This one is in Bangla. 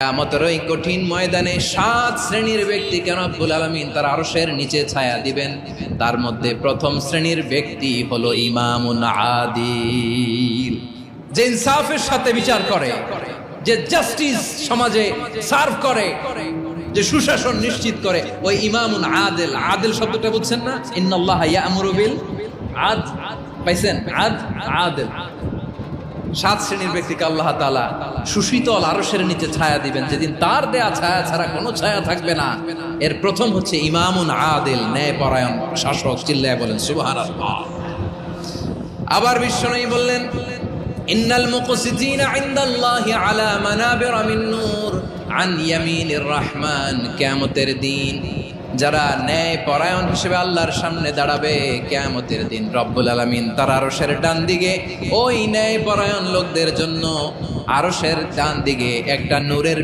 কিয়ামতের ওই কঠিন ময়দানে 7 শ্রেণীর ব্যক্তিকে রব্বুল আলামিন তার আরশের নিচে ছায়া দিবেন। তার মধ্যে প্রথম শ্রেণীর ব্যক্তি হলো ইমামুন আদিল, যে ইনসাফের সাথে বিচার করে, যে জাস্টিস সমাজে সার্ভ করে, যে সুশাসন নিশ্চিত করে, ওই ইমামুন আদিল। আদিল শব্দটা বুঝছেন না? ইন্নাল্লাহা ইয়া'মুরু বিল আদল, পাইছেন? আদিল। 7 শ্রেণীর ব্যক্তিকে আল্লাহ তাআলা সুশীতল আরশের নিচে ছায়া দিবেন, যেদিন তার দেয়া ছায়া ছাড়া কোনো ছায়া থাকবে না। এর প্রথম হচ্ছে ইমামুন আদিল, ন্যায়পরায়ণ শাসক। চিল্লায় বলেন সুবহানাল্লাহ। আবার বিশ্বনবী বললেন, ইন্নাল মুকসিতিনা ইনদাল্লাহি আলা মানাবিরা মিন নূর আন ইয়ামিনির রহমান। কিয়ামতের দিন যারা ন্যায় পরায়ণ হিসেবে আল্লাহর সামনে দাঁড়াবে, কিয়ামতের দিন রব্বুল আলামিন তার আরশের ডান দিকে ওই ন্যায় পরায়ণ লোকদের জন্য আরশের ডান দিকে একটা নূরের